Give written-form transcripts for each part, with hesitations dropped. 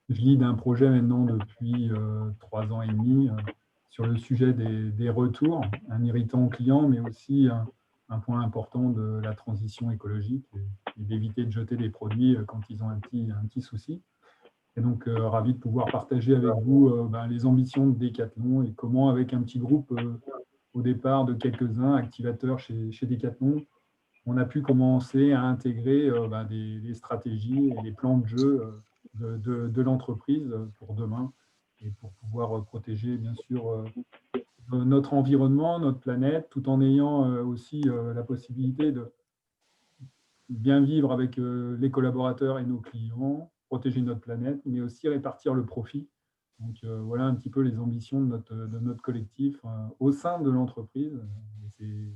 je lead un projet maintenant depuis 3 ans et demi sur le sujet des retours, un irritant client, mais aussi un point important de la transition écologique et d'éviter de jeter des produits quand ils ont un petit souci. Et donc, ravi de pouvoir partager avec vous les ambitions de Decathlon et comment, avec un petit groupe au départ de quelques-uns activateurs chez Decathlon, on a pu commencer à intégrer des stratégies et des plans de jeu de l'entreprise pour demain et pour pouvoir protéger, bien sûr, notre environnement, notre planète, tout en ayant aussi la possibilité de bien vivre avec les collaborateurs et nos clients, protéger notre planète, mais aussi répartir le profit. Donc voilà un petit peu les ambitions de notre collectif au sein de l'entreprise. C'est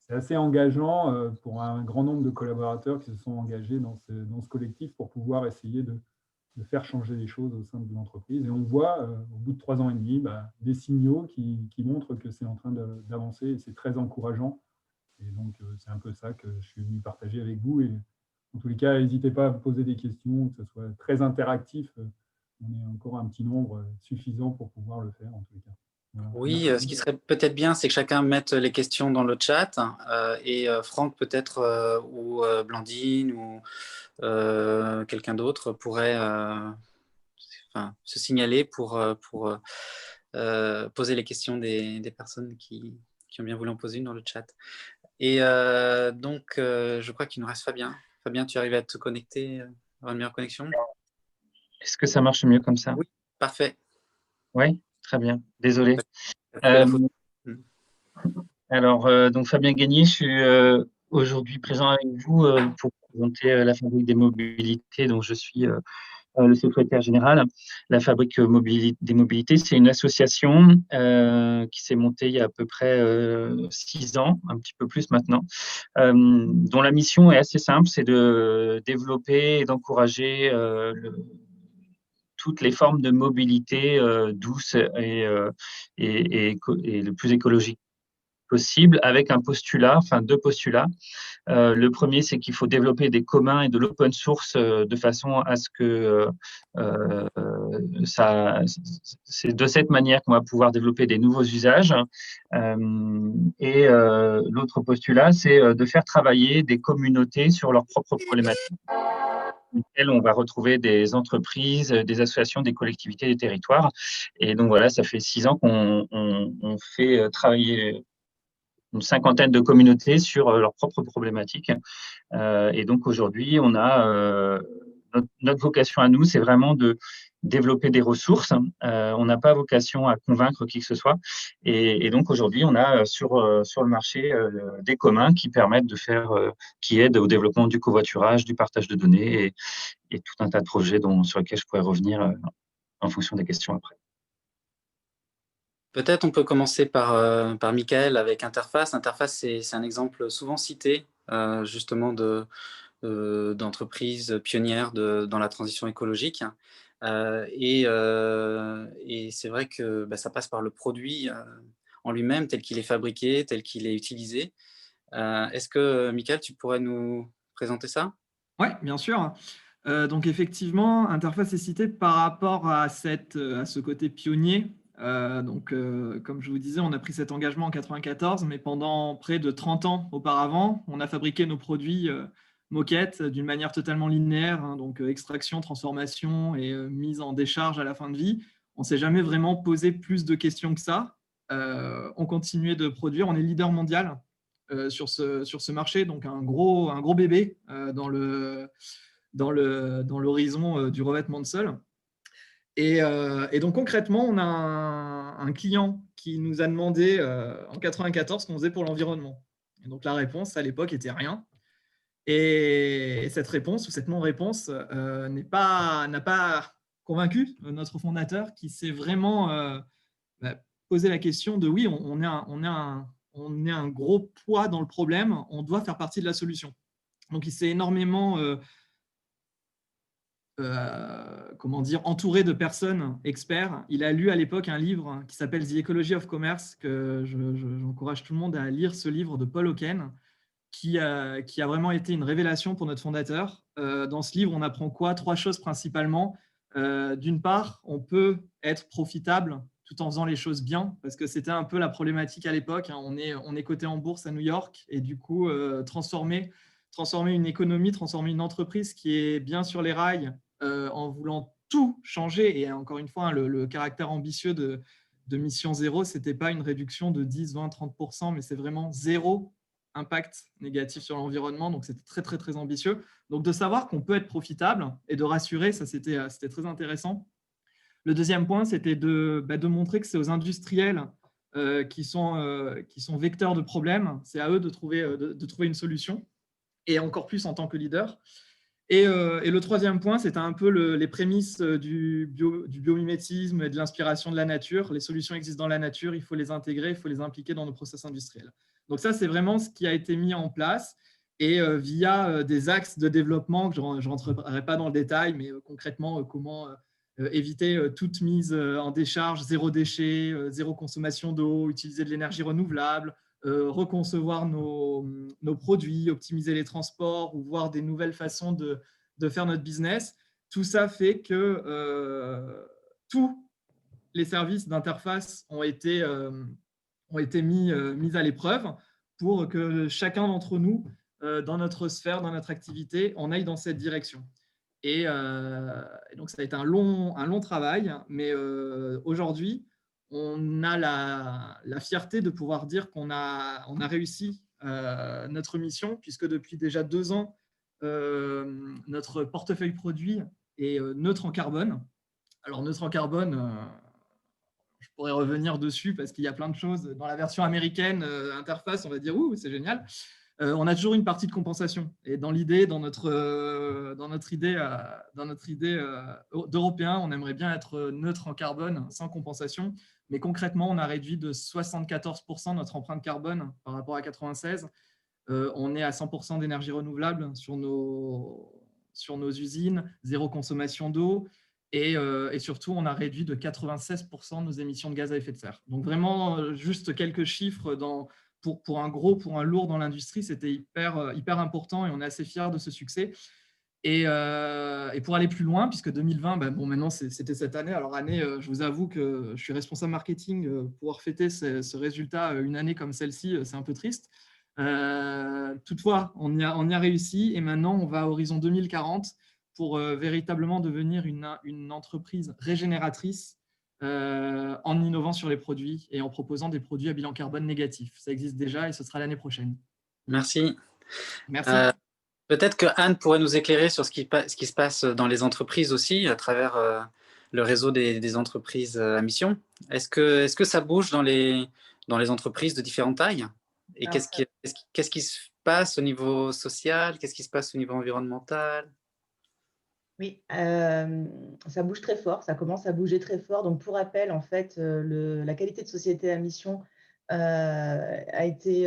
assez engageant pour un grand nombre de collaborateurs qui se sont engagés dans ce collectif pour pouvoir essayer de faire changer les choses au sein de l'entreprise. Et on voit, au bout de 3 ans et demi, des signaux qui montrent que c'est en train d'avancer et c'est très encourageant. Et donc, c'est un peu ça que je suis venu partager avec vous. Et en tous les cas, n'hésitez pas à me poser des questions, que ce soit très interactif. On est encore un petit nombre suffisant pour pouvoir le faire, en tous les cas. Voilà. Oui, Merci. ce qui serait peut-être bien, c'est que chacun mette les questions dans le chat et Franck peut-être ou Blandine ou quelqu'un d'autre pourrait se signaler pour poser les questions des personnes qui ont bien voulu en poser une dans le chat. Et donc, je crois qu'il nous reste Fabien. Fabien, tu arrives à te connecter, avoir une meilleure connexion? Est-ce que ça marche mieux comme ça? Oui, parfait. Oui, très bien. Désolé. T'as coupé la photo. Alors, donc Fabien Gagné, je suis aujourd'hui présent avec vous pour présenter la Fabrique des mobilités, dont je suis le secrétaire général. La Fabrique des mobilités, c'est une association qui s'est montée il y a à peu près 6 ans, un petit peu plus maintenant, dont la mission est assez simple, c'est de développer et d'encourager toutes les formes de mobilité douce et le plus écologique possible, avec un postulat, enfin 2 postulats. Le premier, c'est qu'il faut développer des communs et de l'open source de façon à ce que c'est de cette manière qu'on va pouvoir développer des nouveaux usages. L'autre postulat, c'est de faire travailler des communautés sur leurs propres problématiques, dans lesquelles on va retrouver des entreprises, des associations, des collectivités, des territoires. Et donc voilà, ça fait 6 ans qu'on fait travailler une 50aine de communautés sur leurs propres problématiques. Et donc aujourd'hui, on a notre vocation à nous, c'est vraiment de développer des ressources. On n'a pas vocation à convaincre qui que ce soit. Et donc aujourd'hui, on a sur le marché des communs qui permettent de faire, qui aident au développement du covoiturage, du partage de données et tout un tas de projets sur lesquels je pourrais revenir en fonction des questions après. Peut-être on peut commencer par Michael avec Interface. Interface, c'est un exemple souvent cité justement d'entreprises pionnières dans la transition écologique. Et c'est vrai que ça passe par le produit en lui-même, tel qu'il est fabriqué, tel qu'il est utilisé. Est-ce que, Michael, tu pourrais nous présenter ça? Oui, bien sûr. Donc effectivement, Interface est cité par rapport à ce côté pionnier. Comme je vous disais, on a pris cet engagement en 1994, mais pendant près de 30 ans auparavant, on a fabriqué nos produits moquettes d'une manière totalement linéaire, hein, donc extraction, transformation et mise en décharge à la fin de vie. On ne s'est jamais vraiment posé plus de questions que ça. On continuait de produire, on est leader mondial sur ce marché, donc un gros bébé dans l'horizon du revêtement de sol. Et donc concrètement, on a un client qui nous a demandé en 1994 ce qu'on faisait pour l'environnement. Et donc la réponse à l'époque était rien. Et cette réponse ou cette non-réponse n'a pas convaincu notre fondateur qui s'est vraiment posé la question de oui, on est un gros poids dans le problème, on doit faire partie de la solution. Donc il s'est énormément entouré de personnes experts. Il a lu à l'époque un livre qui s'appelle The Ecology of Commerce, que j'encourage tout le monde à lire ce livre de Paul Hawken, qui a vraiment été une révélation pour notre fondateur. Dans ce livre, on apprend quoi? 3 choses principalement. D'une part, on peut être profitable tout en faisant les choses bien, parce que c'était un peu la problématique à l'époque. On est coté en bourse à New York, et du coup, transformer une économie, transformer une entreprise qui est bien sur les rails en voulant tout changer. Et encore une fois, le caractère ambitieux de Mission Zéro, ce n'était pas une réduction de 10, 20, 30%, mais c'est vraiment zéro impact négatif sur l'environnement. Donc, c'était très, très, très ambitieux. Donc, de savoir qu'on peut être profitable et de rassurer, ça, c'était très intéressant. Le deuxième point, c'était de montrer que c'est aux industriels qui sont vecteurs de problèmes. C'est à eux de trouver une solution, et encore plus en tant que leader. Et le troisième point, c'était un peu les prémices du biomimétisme et de l'inspiration de la nature. Les solutions existent dans la nature, il faut les intégrer, il faut les impliquer dans nos process industriels. Donc ça, c'est vraiment ce qui a été mis en place, et via des axes de développement que je ne rentrerai pas dans le détail, mais concrètement, comment éviter toute mise en décharge, zéro déchet, zéro consommation d'eau, utiliser de l'énergie renouvelable, reconcevoir nos produits, optimiser les transports ou voir des nouvelles façons de faire notre business. Tout ça fait que tous les services d'interface ont été mis à l'épreuve pour que chacun d'entre nous, dans notre sphère, dans notre activité, on aille dans cette direction. Et donc, ça a été un long travail, mais aujourd'hui, on a la fierté de pouvoir dire qu'on a réussi notre mission, puisque depuis déjà 2 ans, notre portefeuille produit est neutre en carbone. Alors, neutre en carbone, je pourrais revenir dessus parce qu'il y a plein de choses. Dans la version américaine, interface, on va dire « ouh, c'est génial ». On a toujours une partie de compensation. Et dans l'idée, dans notre idée d'Européens, on aimerait bien être neutre en carbone, sans compensation. Mais concrètement, on a réduit de 74% notre empreinte carbone par rapport à 96. On est à 100% d'énergie renouvelable sur nos usines, zéro consommation d'eau. Et surtout, on a réduit de 96% nos émissions de gaz à effet de serre. Donc vraiment, juste quelques chiffres pour un lourd dans l'industrie, c'était hyper important, et on est assez fiers de ce succès. Et pour aller plus loin, puisque 2020, maintenant c'était cette année. Alors je vous avoue que je suis responsable marketing, pouvoir fêter ce résultat une année comme celle-ci, c'est un peu triste. Toutefois, on y a réussi, et maintenant on va à horizon 2040 pour véritablement devenir une entreprise régénératrice en innovant sur les produits et en proposant des produits à bilan carbone négatif. Ça existe déjà, et ce sera l'année prochaine. Merci. Merci. Peut-être que Anne pourrait nous éclairer sur ce qui se passe dans les entreprises aussi, à travers le réseau des entreprises à mission. Est-ce que ça bouge dans les entreprises de différentes tailles? Et qu'est-ce qui se passe au niveau social? Qu'est-ce qui se passe au niveau environnemental? Oui, ça bouge très fort, ça commence à bouger très fort. Donc, pour rappel, en fait, la qualité de société à mission a été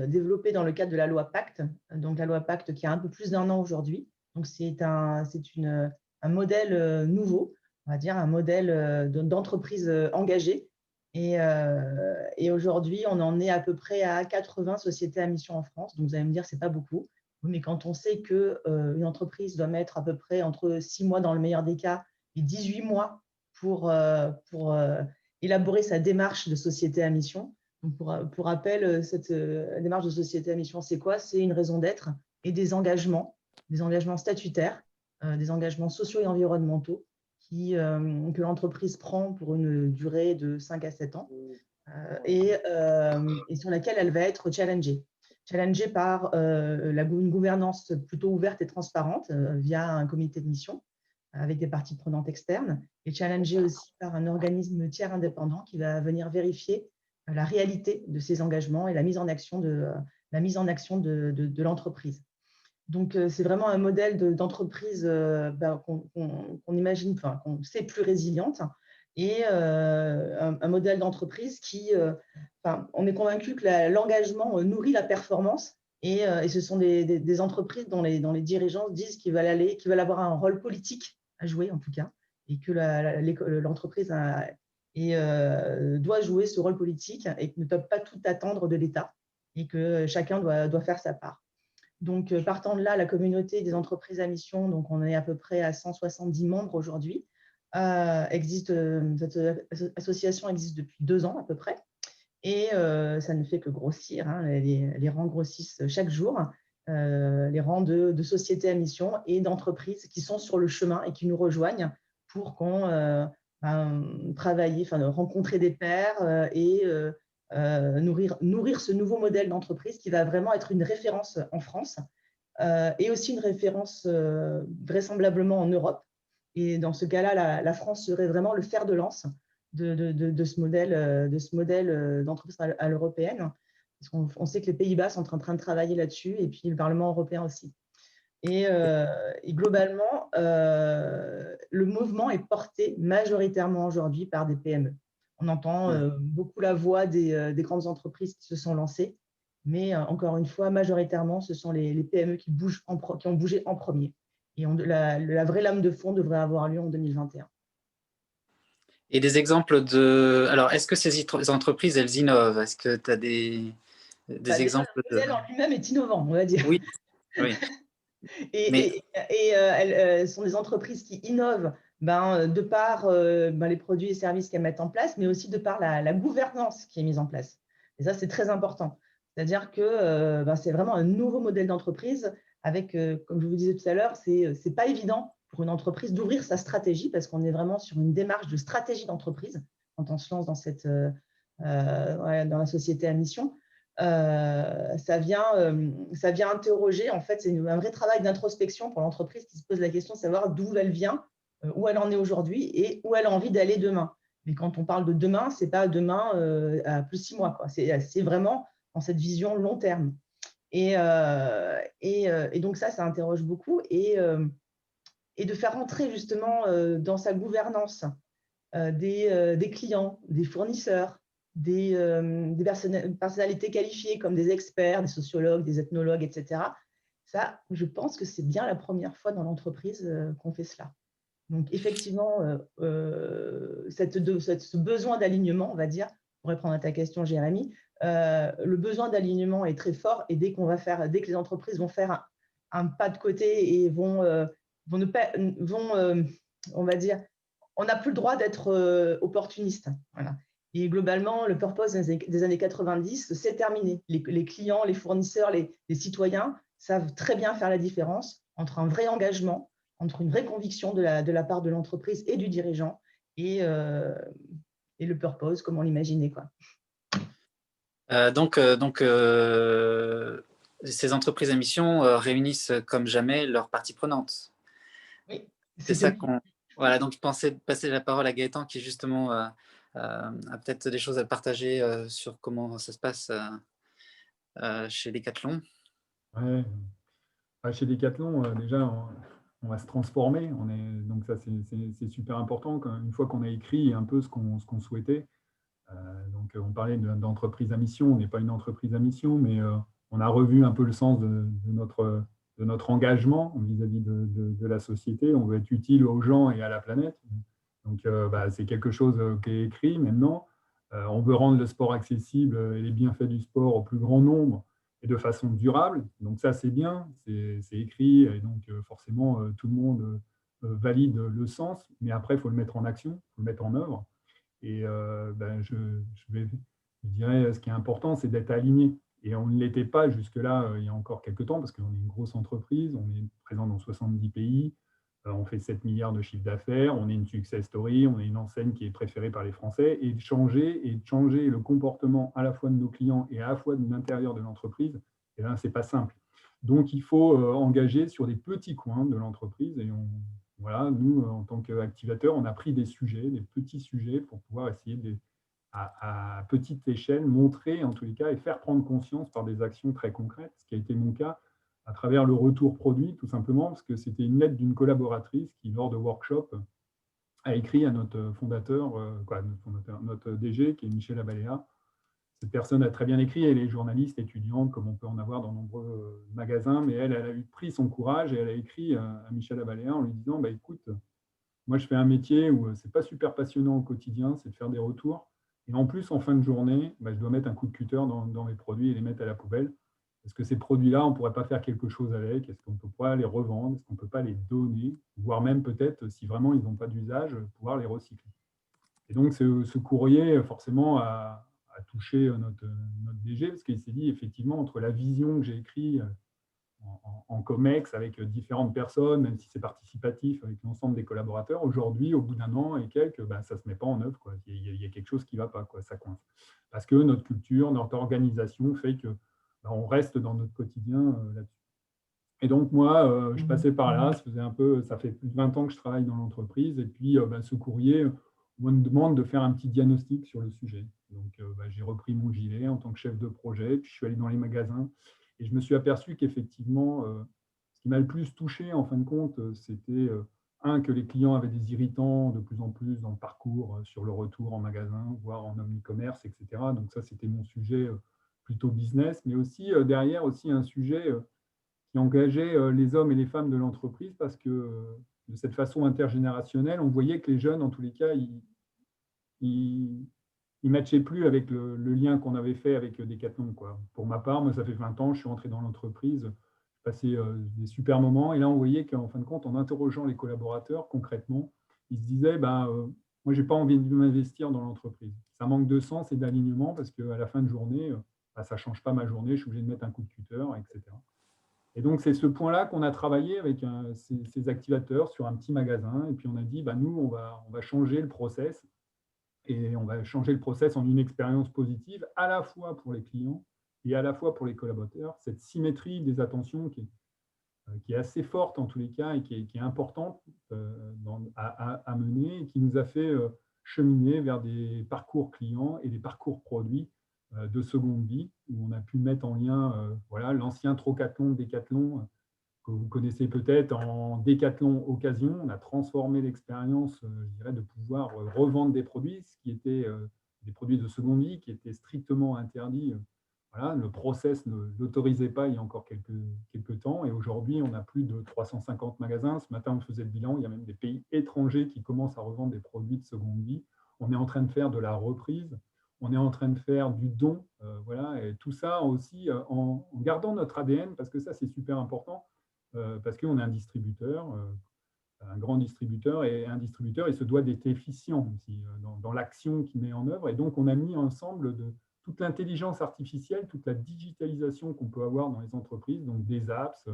développée dans le cadre de la loi Pacte. Donc, la loi Pacte qui a un peu plus d'1 an aujourd'hui. Donc, c'est un modèle nouveau, on va dire, un modèle d'entreprise engagée. Et aujourd'hui, on en est à peu près à 80 sociétés à mission en France. Donc, vous allez me dire, ce n'est pas beaucoup. Oui, mais quand on sait qu'une entreprise doit mettre à peu près entre 6 mois dans le meilleur des cas et 18 mois pour élaborer sa démarche de société à mission. Donc pour rappel, cette démarche de société à mission, c'est quoi? C'est une raison d'être et des engagements statutaires, des engagements sociaux et environnementaux que l'entreprise prend pour une durée de 5 à 7 ans et sur laquelle elle va être challengée par une gouvernance plutôt ouverte et transparente via un comité de mission avec des parties prenantes externes, et challengée aussi par un organisme tiers indépendant qui va venir vérifier la réalité de ces engagements et la mise en action de l'entreprise. Donc, c'est vraiment un modèle d'entreprise qu'on imagine, qu'on sait plus résiliente, et un modèle d'entreprise qui, on est convaincu que l'engagement nourrit la performance, et ce sont des entreprises dont les dirigeants disent qu'ils veulent avoir un rôle politique à jouer, en tout cas, et que l'entreprise doit jouer ce rôle politique et ne doit pas tout attendre de l'État. et que chacun doit faire sa part. Donc, partant de là, la communauté des entreprises à mission, donc on est à peu près à 170 membres aujourd'hui, cette association existe depuis 2 ans à peu près, et ça ne fait que grossir, hein, les rangs grossissent chaque jour, les rangs de sociétés à mission et d'entreprises qui sont sur le chemin et qui nous rejoignent pour qu'on travaille, rencontrer des pairs et nourrir ce nouveau modèle d'entreprise qui va vraiment être une référence en France et aussi une référence vraisemblablement en Europe. Et dans ce cas-là, la France serait vraiment le fer de lance de ce modèle d'entreprise à l'européenne. Parce qu'on sait que les Pays-Bas sont en train de travailler là-dessus, et puis le Parlement européen aussi. Et globalement, le mouvement est porté majoritairement aujourd'hui par des PME. On entend beaucoup la voix des grandes entreprises qui se sont lancées, mais encore une fois, majoritairement, ce sont les PME qui ont bougé en premier. Et la vraie lame de fond devrait avoir lieu en 2021. Et des exemples de… Alors, est-ce que ces entreprises, elles innovent? Est-ce que tu as des exemples le modèle en lui-même est innovant, on va dire. Oui, oui. Et elles sont des entreprises qui innovent de par les produits et services qu'elles mettent en place, mais aussi de par la gouvernance qui est mise en place. Et ça, c'est très important. C'est-à-dire que c'est vraiment un nouveau modèle d'entreprise avec, comme je vous disais tout à l'heure, c'est pas évident pour une entreprise d'ouvrir sa stratégie parce qu'on est vraiment sur une démarche de stratégie d'entreprise quand on se lance dans la société à mission. Ça vient interroger, en fait, c'est un vrai travail d'introspection pour l'entreprise qui se pose la question de savoir d'où elle vient, où elle en est aujourd'hui et où elle a envie d'aller demain. Mais quand on parle de demain, ce n'est pas demain à plus 6 mois, quoi. C'est vraiment dans cette vision long terme. Et donc ça interroge beaucoup. Et de faire entrer justement dans sa gouvernance des clients, des fournisseurs, des personnalités qualifiées comme des experts, des sociologues, des ethnologues, etc. Ça, je pense que c'est bien la première fois dans l'entreprise qu'on fait cela. Donc, effectivement, ce besoin d'alignement, on va dire, pour répondre à ta question, Jérémy, le besoin d'alignement est très fort et dès que les entreprises vont faire un pas de côté et on va dire, on n'a plus le droit d'être opportuniste. Voilà. Et globalement, le purpose des années 90, c'est terminé. Les clients, les fournisseurs, les citoyens savent très bien faire la différence entre un vrai engagement, entre une vraie conviction de la part de l'entreprise et du dirigeant et le purpose, comme on l'imaginait, quoi. Donc, ces entreprises à mission réunissent comme jamais leurs parties prenantes. Oui, c'est ça qu'on… Voilà, donc je pensais passer la parole à Gaëtan qui justement a peut-être des choses à partager sur comment ça se passe chez Decathlon. Ouais. Chez Decathlon, déjà, on va se transformer. Donc ça, c'est super important. Une fois qu'on a écrit un peu ce qu'on souhaitait, donc on parlait d'entreprise à mission. On n'est pas une entreprise à mission, mais on a revu un peu le sens de notre engagement vis-à-vis de la société. On veut être utile aux gens et à la planète. Donc, c'est quelque chose qui est écrit maintenant. On veut rendre le sport accessible et les bienfaits du sport au plus grand nombre et de façon durable. Donc ça, c'est bien, c'est écrit, et donc forcément, tout le monde valide le sens, mais après, il faut le mettre en action, il faut le mettre en œuvre. Et je dirais, ce qui est important, c'est d'être aligné. Et on ne l'était pas jusque-là, il y a encore quelques temps, parce qu'on est une grosse entreprise, on est présent dans 70 pays, on fait 7 milliards de chiffre d'affaires, on est une success story, on est une enseigne qui est préférée par les Français, et de changer le comportement à la fois de nos clients et à la fois de l'intérieur de l'entreprise, et là, ce n'est pas simple. Donc, il faut engager sur des petits coins de l'entreprise, et voilà, nous, en tant qu'activateurs, on a pris des petits sujets, pour pouvoir essayer à petite échelle, montrer en tous les cas et faire prendre conscience par des actions très concrètes, ce qui a été mon cas à travers le retour produit, tout simplement, parce que c'était une lettre d'une collaboratrice qui, lors de workshop, a écrit à notre fondateur, notre DG, qui est Michel Abaléa. Cette personne a très bien écrit, elle est journaliste, étudiante, comme on peut en avoir dans nombreux magasins, mais elle a pris son courage et elle a écrit à Michel Abaléa en lui disant écoute, moi je fais un métier où c'est pas super passionnant au quotidien, c'est de faire des retours. Et en plus, en fin de journée, je dois mettre un coup de cutter dans mes produits et les mettre à la poubelle. Est-ce que ces produits-là, on ne pourrait pas faire quelque chose avec? Est-ce qu'on ne peut pas les revendre? Est-ce qu'on ne peut pas les donner? Voire même peut-être, si vraiment ils n'ont pas d'usage, pouvoir les recycler. Et donc, ce courrier, forcément, a touché notre DG, parce qu'il s'est dit, effectivement, entre la vision que j'ai écrite en COMEX avec différentes personnes, même si c'est participatif avec l'ensemble des collaborateurs, aujourd'hui, au bout d'un an et quelques, ça ne se met pas en œuvre, quoi. Il y a quelque chose qui ne va pas, quoi, ça coince. Parce que notre culture, notre organisation fait que on reste dans notre quotidien là-dessus. Et donc, moi, je passais par là, ça fait plus de 20 ans que je travaille dans l'entreprise, et puis ce courrier, on me demande de faire un petit diagnostic sur le sujet. Donc, j'ai repris mon gilet en tant que chef de projet, puis je suis allé dans les magasins, et je me suis aperçu qu'effectivement, ce qui m'a le plus touché, en fin de compte, c'était, que les clients avaient des irritants de plus en plus dans le parcours, sur le retour en magasin, voire en omni-commerce, etc. Donc ça, c'était mon sujet plutôt business, mais aussi derrière aussi un sujet qui engageait les hommes et les femmes de l'entreprise, parce que de cette façon intergénérationnelle, on voyait que les jeunes, en tous les cas, ils ne matchaient plus avec le lien qu'on avait fait avec Decathlon, quoi. Pour ma part, moi, ça fait 20 ans, je suis rentré dans l'entreprise, j'ai passé des super moments, et là, on voyait qu'en fin de compte, en interrogeant les collaborateurs, concrètement, ils se disaient, moi, je n'ai pas envie de m'investir dans l'entreprise. Ça manque de sens et d'alignement, parce qu'à la fin de journée, ça ne change pas ma journée, je suis obligé de mettre un coup de cutter, etc. Et donc, c'est ce point-là qu'on a travaillé avec ces activateurs sur un petit magasin. Et puis, on a dit, nous, on va changer le process. Et on va changer le process en une expérience positive, à la fois pour les clients et à la fois pour les collaborateurs. Cette symétrie des attentions qui est assez forte en tous les cas et qui est importante à mener, et qui nous a fait cheminer vers des parcours clients et des parcours produits de seconde vie, où on a pu mettre en lien l'ancien Trocathlon, Décathlon, que vous connaissez peut-être, en Décathlon Occasion. On a transformé l'expérience, je dirais, de pouvoir revendre des produits, ce qui était des produits de seconde vie, qui étaient strictement interdits. Le process ne l'autorisait pas il y a encore quelques temps. Et aujourd'hui, on a plus de 350 magasins. Ce matin, on faisait le bilan. Il y a même des pays étrangers qui commencent à revendre des produits de seconde vie. On est en train de faire de la reprise. On est en train de faire du don. Et tout ça aussi en gardant notre ADN, parce que ça, c'est super important. Parce qu'on est un distributeur, un grand distributeur, et un distributeur, il se doit d'être efficient aussi dans l'action qu'il met en œuvre. Et donc, on a mis ensemble toute l'intelligence artificielle, toute la digitalisation qu'on peut avoir dans les entreprises, donc des apps,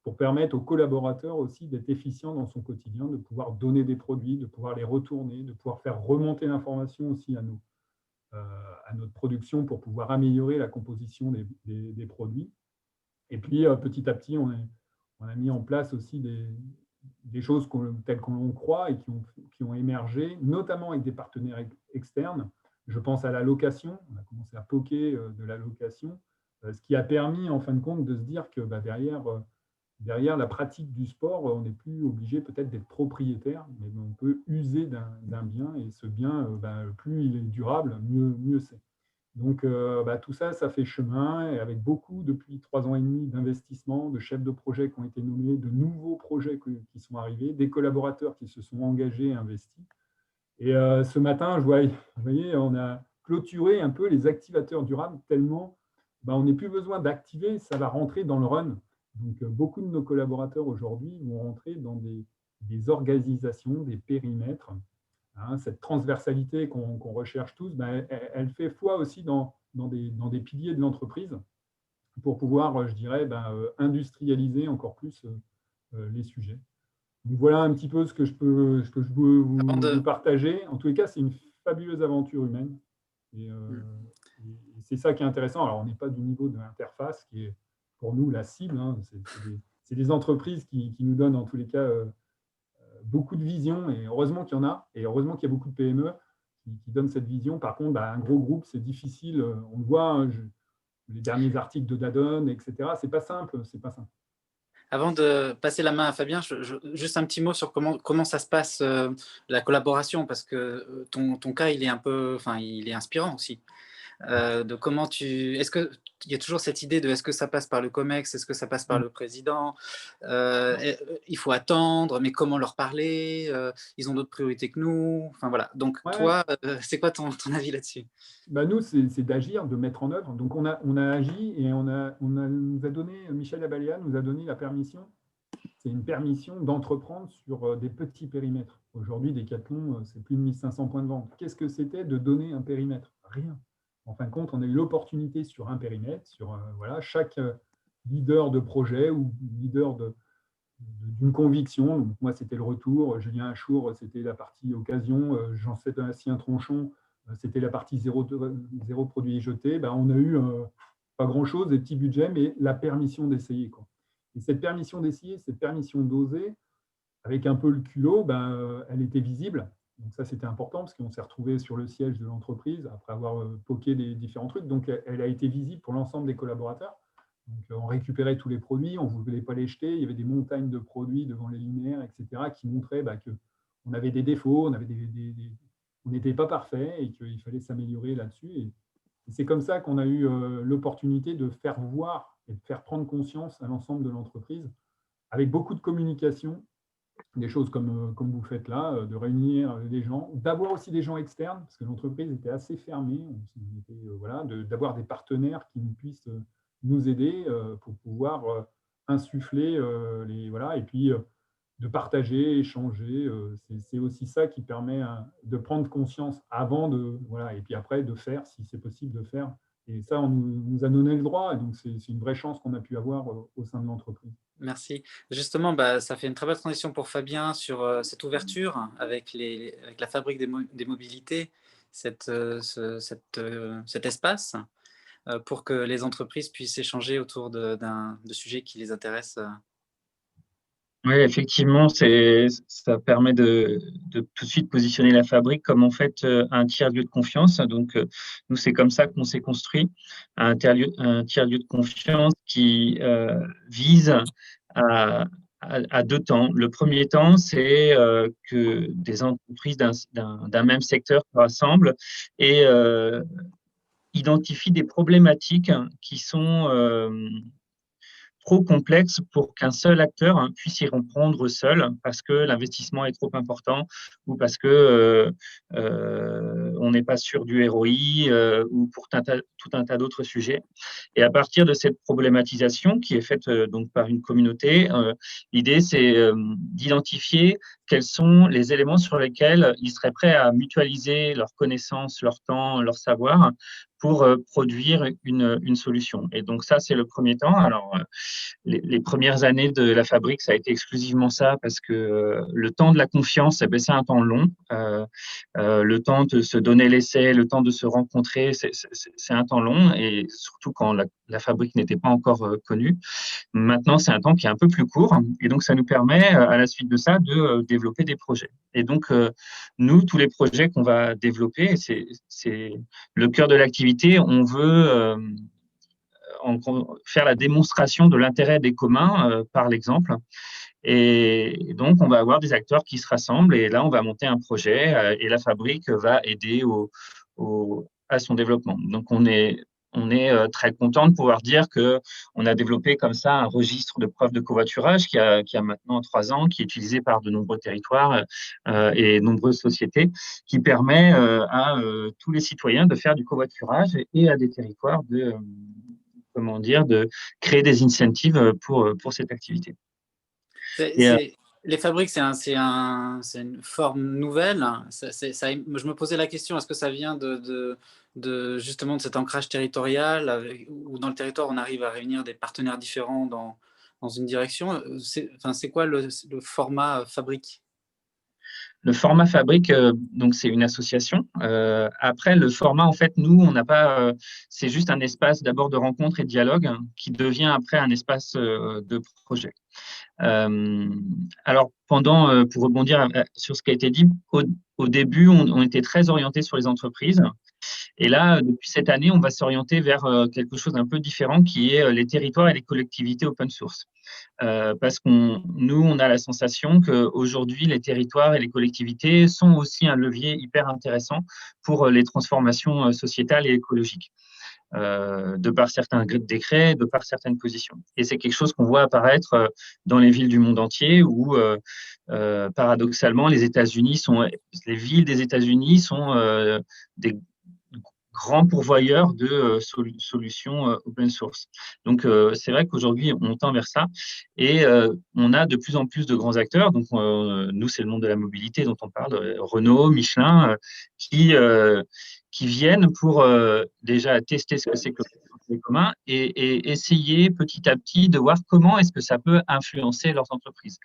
pour permettre aux collaborateurs aussi d'être efficients dans son quotidien, de pouvoir donner des produits, de pouvoir les retourner, de pouvoir faire remonter l'information aussi à notre production pour pouvoir améliorer la composition des produits. Et puis, petit à petit, on a mis en place aussi des choses telles qu'on l'on croit et qui ont émergé, notamment avec des partenaires externes. Je pense à la location. On a commencé à poker de la location, ce qui a permis, en fin de compte, de se dire que derrière la pratique du sport, on n'est plus obligé peut-être d'être propriétaire, mais on peut user d'un bien, et ce bien, plus il est durable, mieux c'est. Donc, tout ça, ça fait chemin, et avec beaucoup, depuis 3 ans et demi, d'investissements, de chefs de projet qui ont été nommés, de nouveaux projets qui sont arrivés, des collaborateurs qui se sont engagés et investis. Et ce matin, vous voyez, on a clôturé un peu les activateurs durables, tellement on n'a plus besoin d'activer, ça va rentrer dans le run. Donc, beaucoup de nos collaborateurs aujourd'hui vont rentrer dans des organisations, des périmètres. Cette transversalité qu'on recherche tous, elle fait foi aussi dans des piliers de l'entreprise pour pouvoir, je dirais, industrialiser encore plus les sujets. Donc, voilà un petit peu ce que je peux vous partager. En tous les cas, c'est une fabuleuse aventure humaine. Et c'est ça qui est intéressant. Alors, on n'est pas du niveau de l'interface qui est pour nous la cible. C'est des entreprises qui nous donnent en tous les cas beaucoup de vision, et heureusement qu'il y en a, et heureusement qu'il y a beaucoup de PME qui donnent cette vision. Par contre, un gros groupe, c'est difficile. On le voit, les derniers articles de Danone, etc. C'est pas simple. Avant de passer la main à Fabien, juste un petit mot sur comment ça se passe, la collaboration, parce que ton cas, il est il est inspirant aussi. Est-ce que il y a toujours cette idée de est-ce que ça passe par le COMEX, est-ce que ça passe par le président, il faut attendre, mais comment leur parler, ils ont d'autres priorités que nous, enfin voilà. Donc toi, c'est quoi ton avis là-dessus? Nous, c'est d'agir, de mettre en œuvre. Donc on a agi et nous a donné, Michel Labaléa nous a donné la permission. C'est une permission d'entreprendre sur des petits périmètres. Aujourd'hui, Decathlon, c'est plus de 1500 points de vente. Qu'est-ce que c'était de donner un périmètre? Rien. En fin de compte, on a eu l'opportunité sur un périmètre, sur voilà, chaque leader de projet ou leader d'une conviction. Donc, moi, c'était le retour. Julien Achour, c'était la partie occasion. Jean-Sébastien Tronchon, c'était la partie zéro produit jeté. On a eu pas grand-chose, des petits budgets, mais la permission d'essayer, quoi. Et cette permission d'essayer, cette permission d'oser, avec un peu le culot, elle était visible. Donc ça, c'était important parce qu'on s'est retrouvé sur le siège de l'entreprise après avoir poké des différents trucs. Donc, elle a été visible pour l'ensemble des collaborateurs. Donc, on récupérait tous les produits, on ne voulait pas les jeter. Il y avait des montagnes de produits devant les luminaires, etc., qui montraient qu'on avait des défauts, on n'était pas parfait et qu'il fallait s'améliorer là-dessus. Et c'est comme ça qu'on a eu l'opportunité de faire voir et de faire prendre conscience à l'ensemble de l'entreprise, avec beaucoup de communication, des choses comme vous faites là, de réunir les gens, d'avoir aussi des gens externes, parce que l'entreprise était assez fermée, d'avoir des partenaires qui nous puissent nous aider pour pouvoir insuffler et puis de partager, échanger. C'est aussi ça qui permet de prendre conscience avant et puis après de faire, si c'est possible de faire. Et ça, on nous a donné le droit, et donc c'est une vraie chance qu'on a pu avoir au sein de l'entreprise. Merci. Justement, ça fait une très belle transition pour Fabien sur cette ouverture avec la fabrique des mobilités, cet espace pour que les entreprises puissent échanger autour de sujets qui les intéressent. Oui, effectivement, ça permet de tout de suite positionner la fabrique comme en fait un tiers-lieu de confiance. Donc, nous, c'est comme ça qu'on s'est construit, un tiers-lieu de confiance qui vise à deux temps. Le premier temps, c'est que des entreprises d'un même secteur se rassemblent et identifient des problématiques qui sont trop complexe pour qu'un seul acteur puisse y répondre seul parce que l'investissement est trop important ou parce que on n'est pas sûr du ROI ou pour tout un tas d'autres sujets. Et à partir de cette problématisation qui est faite donc par une communauté, l'idée c'est d'identifier quels sont les éléments sur lesquels ils seraient prêts à mutualiser leurs connaissances, leur temps, leur savoir pour produire une solution. Et donc ça, c'est le premier temps. Alors, les premières années de la fabrique, ça a été exclusivement ça parce que le temps de la confiance, c'est un temps long. Le temps de se donner l'essai, le temps de se rencontrer, c'est un temps long et surtout quand la fabrique n'était pas encore connue. Maintenant, c'est un temps qui est un peu plus court et donc ça nous permet à la suite de ça de développer des projets. Et donc, nous, tous les projets qu'on va développer, c'est le cœur de l'activité. On veut faire la démonstration de l'intérêt des communs par l'exemple. Et donc, on va avoir des acteurs qui se rassemblent et là, on va monter un projet et la fabrique va aider à son développement. Donc, on est très content de pouvoir dire qu'on a développé comme ça un registre de preuves de covoiturage qui a maintenant 3 ans, qui est utilisé par de nombreux territoires et nombreuses sociétés, qui permet à tous les citoyens de faire du covoiturage et à des territoires de créer des incentives pour cette activité. Les fabriques, c'est une forme nouvelle. Je me posais la question, est-ce que ça vient justement de cet ancrage territorial où dans le territoire, on arrive à réunir des partenaires différents dans une direction? C'est quoi le format fabrique? Le format fabrique, donc c'est une association. Après, le format, en fait, nous, on n'a pas. C'est juste un espace d'abord de rencontre et de dialogue qui devient après un espace de projet. Alors, pour rebondir sur ce qui a été dit, au début, on était très orienté sur les entreprises. Et là, depuis cette année, on va s'orienter vers quelque chose d'un peu différent qui est les territoires et les collectivités open source. Parce nous, on a la sensation qu'aujourd'hui, les territoires et les collectivités sont aussi un levier hyper intéressant pour les transformations sociétales et écologiques. de par certains décrets, de par certaines positions. Et c'est quelque chose qu'on voit apparaître dans les villes du monde entier où, paradoxalement, les villes des États-Unis sont des grands pourvoyeurs de solutions open source. Donc, c'est vrai qu'aujourd'hui, on tend vers ça et on a de plus en plus de grands acteurs. Donc, nous, c'est le monde de la mobilité dont on parle, Renault, Michelin, qui viennent pour déjà tester ce que c'est que le transport commun et essayer petit à petit de voir comment est-ce que ça peut influencer leurs entreprises.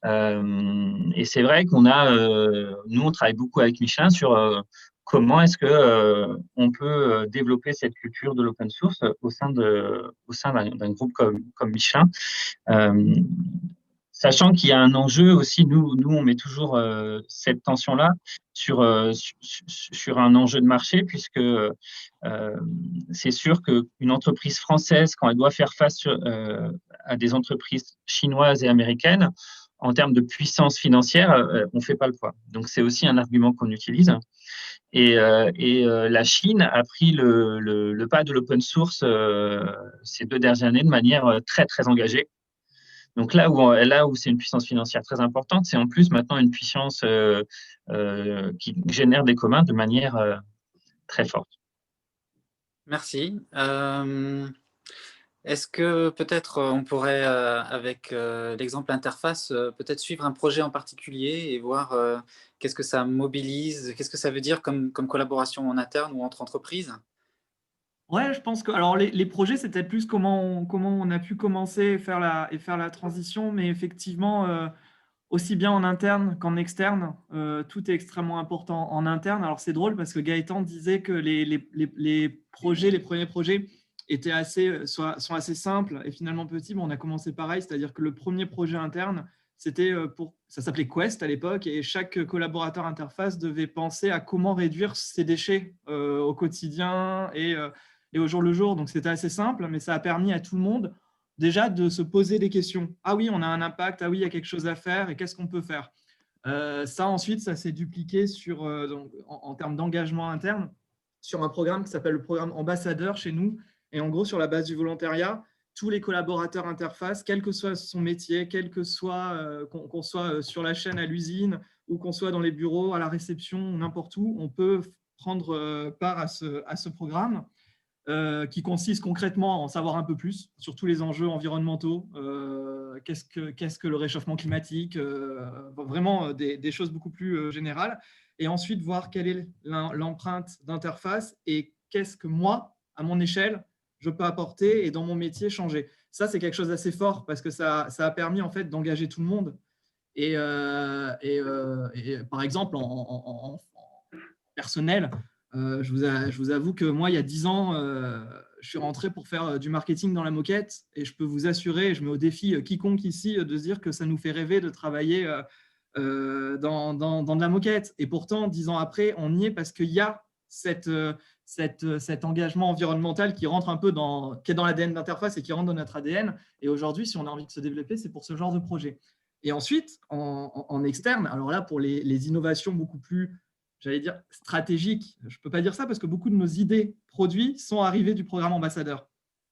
Et c'est vrai qu'on nous, on travaille beaucoup avec Michelin sur comment est-ce que on peut développer cette culture de l'open source au sein d'un groupe comme Michelin. Sachant qu'il y a un enjeu aussi, nous on met toujours cette tension-là sur un enjeu de marché, puisque c'est sûr qu'une entreprise française, quand elle doit faire face à des entreprises chinoises et américaines, en termes de puissance financière, on ne fait pas le poids. Donc, c'est aussi un argument qu'on utilise. Et la Chine a pris le pas de l'open source ces 2 dernières années de manière très, très engagée. Donc là où c'est une puissance financière très importante, c'est en plus maintenant une puissance qui génère des communs de manière très forte. Merci. Est-ce que peut-être on pourrait, avec l'exemple interface, peut-être suivre un projet en particulier et voir qu'est-ce que ça mobilise, qu'est-ce que ça veut dire comme collaboration en interne ou entre entreprises? Ouais, je pense que alors les projets, c'est peut-être plus comment on a pu commencer et faire la transition, mais effectivement, aussi bien en interne qu'en externe, tout est extrêmement important en interne. Alors, c'est drôle parce que Gaëtan disait que les premiers projets sont assez simples et finalement petits. Mais on a commencé pareil, c'est-à-dire que le premier projet interne, ça s'appelait Quest à l'époque, et chaque collaborateur interface devait penser à comment réduire ses déchets au quotidien et au jour le jour. Donc, c'était assez simple, mais ça a permis à tout le monde déjà de se poser des questions. Ah oui, on a un impact, ah oui, il y a quelque chose à faire, et qu'est-ce qu'on peut faire? Ça, ensuite, ça s'est dupliqué en termes d'engagement interne sur un programme qui s'appelle le programme Ambassadeur chez nous. Et en gros, sur la base du volontariat, tous les collaborateurs interface, quel que soit son métier, quel que soit qu'on soit sur la chaîne à l'usine ou qu'on soit dans les bureaux, à la réception, n'importe où, on peut prendre part à ce programme. Qui consiste concrètement à en savoir un peu plus sur tous les enjeux environnementaux, qu'est-ce que le réchauffement climatique, vraiment des choses beaucoup plus générales, et ensuite voir quelle est l'empreinte d'interface et qu'est-ce que moi, à mon échelle, je peux apporter et dans mon métier changer. Ça, c'est quelque chose d'assez fort parce que ça a permis en fait d'engager tout le monde. Et par exemple, en personnel, je vous avoue que moi, il y a 10 ans, je suis rentré pour faire du marketing dans la moquette et je peux vous assurer, je mets au défi quiconque ici de se dire que ça nous fait rêver de travailler dans de la moquette. Et pourtant, 10 ans après, on y est parce qu'il y a cet engagement environnemental qui rentre un peu qui est dans l'ADN d'interface et qui rentre dans notre ADN. Et aujourd'hui, si on a envie de se développer, c'est pour ce genre de projet. Et ensuite, en externe, alors là, pour les innovations beaucoup plus, j'allais dire, stratégiques, je ne peux pas dire ça parce que beaucoup de nos idées produits sont arrivées du programme Ambassadeur.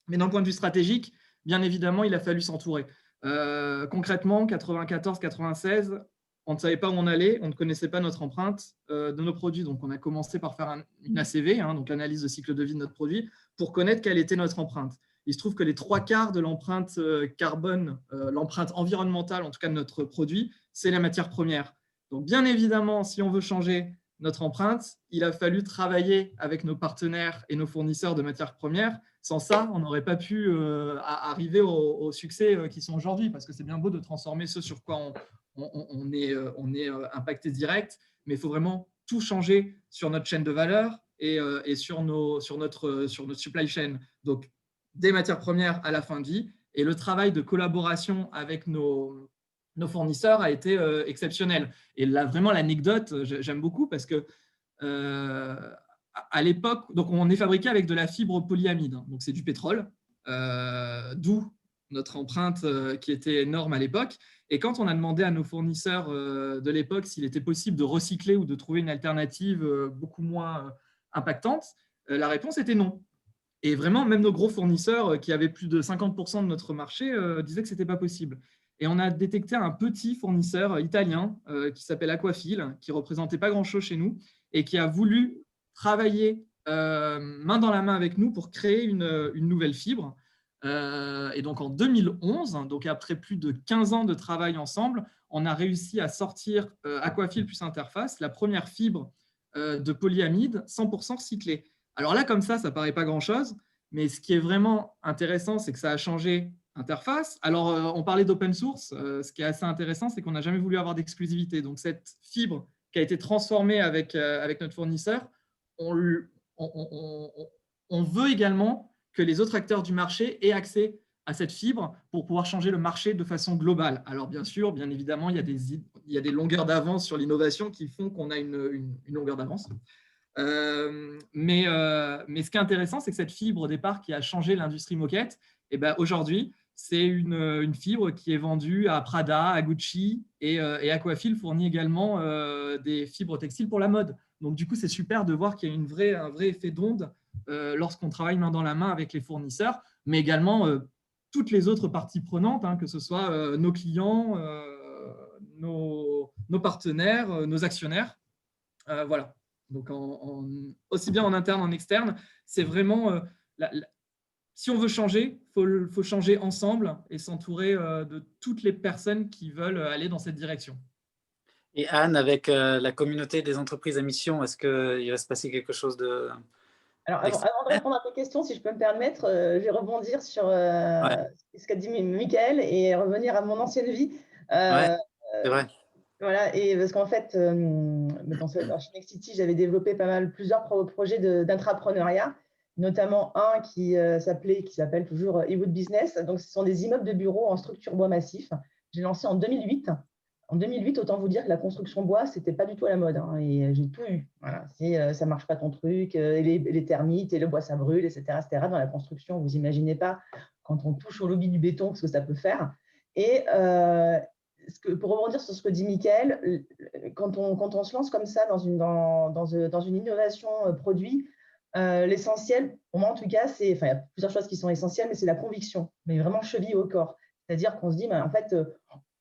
Mais d'un point de vue stratégique, bien évidemment, il a fallu s'entourer. Concrètement, 94-96, on ne savait pas où on allait, on ne connaissait pas notre empreinte de nos produits. Donc, on a commencé par faire une ACV, donc analyse de cycle de vie de notre produit, pour connaître quelle était notre empreinte. Il se trouve que les 3/4 de l'empreinte carbone, l'empreinte environnementale, en tout cas de notre produit, c'est la matière première. Donc, bien évidemment, si on veut changer notre empreinte, il a fallu travailler avec nos partenaires et nos fournisseurs de matières premières. Sans ça, on n'aurait pas pu arriver au succès qui sont aujourd'hui, parce que c'est bien beau de transformer ce sur quoi on est impacté direct, mais il faut vraiment tout changer sur notre chaîne de valeur et sur notre supply chain. Donc, des matières premières à la fin de vie. Et le travail de collaboration avec nos fournisseurs a été exceptionnel. Et là, vraiment, l'anecdote, j'aime beaucoup parce que à l'époque, donc on est fabriqué avec de la fibre polyamide, donc c'est du pétrole, d'où notre empreinte qui était énorme à l'époque. Et quand on a demandé à nos fournisseurs de l'époque s'il était possible de recycler ou de trouver une alternative beaucoup moins impactante, la réponse était non. Et vraiment, même nos gros fournisseurs qui avaient plus de 50% de notre marché disaient que ce n'était pas possible. Et on a détecté un petit fournisseur italien qui s'appelle Aquafil, qui ne représentait pas grand-chose chez nous et qui a voulu travailler main dans la main avec nous pour créer une nouvelle fibre. Et donc en 2011, donc après plus de 15 ans de travail ensemble, on a réussi à sortir Aquafil plus Interface, la première fibre de polyamide 100% recyclée. Alors là, comme ça ne paraît pas grand-chose, mais ce qui est vraiment intéressant, c'est que ça a changé Interface. Alors, on parlait d'open source. Ce qui est assez intéressant, c'est qu'on n'a jamais voulu avoir d'exclusivité. Donc, cette fibre qui a été transformée avec notre fournisseur, on veut également que les autres acteurs du marché aient accès à cette fibre pour pouvoir changer le marché de façon globale. Alors, bien sûr, bien évidemment, il y a des longueurs d'avance sur l'innovation qui font qu'on a une longueur d'avance. Mais ce qui est intéressant, c'est que cette fibre au départ qui a changé l'industrie moquette, et ben aujourd'hui, c'est une fibre qui est vendue à Prada, à Gucci et Aquafil fournit également des fibres textiles pour la mode. Donc du coup, c'est super de voir qu'il y a un vrai effet d'onde lorsqu'on travaille main dans la main avec les fournisseurs, mais également toutes les autres parties prenantes, hein, que ce soit nos clients, nos partenaires, nos actionnaires. Voilà. Donc, aussi bien en interne qu'en externe, c'est vraiment, si on veut changer, il faut changer ensemble et s'entourer de toutes les personnes qui veulent aller dans cette direction. Et Anne, avec la communauté des entreprises à mission, est-ce qu'il va se passer quelque chose de… Alors, avant de répondre à tes questions, si je peux me permettre, je vais rebondir sur ce qu'a dit Michael et revenir à mon ancienne vie. C'est vrai. Voilà, et parce qu'en fait, chez Nexity, j'avais développé plusieurs projets d'intrapreneuriat, notamment un qui s'appelle toujours eWood Business. Donc, ce sont des immeubles de bureaux en structure bois massif. J'ai lancé en 2008. En 2008, autant vous dire que la construction bois, ce n'était pas du tout à la mode. Hein, et j'ai tout eu. Voilà. Ça ne marche pas ton truc, les termites, et le bois, ça brûle, etc., etc. Dans la construction, vous n'imaginez pas, quand on touche au lobby du béton, ce que ça peut faire. Et pour rebondir sur ce que dit Michael, quand on se lance comme ça dans une innovation produit, l'essentiel, pour moi en tout cas, il y a plusieurs choses qui sont essentielles, mais c'est la conviction, mais vraiment cheville au corps. C'est-à-dire qu'on se dit, en fait,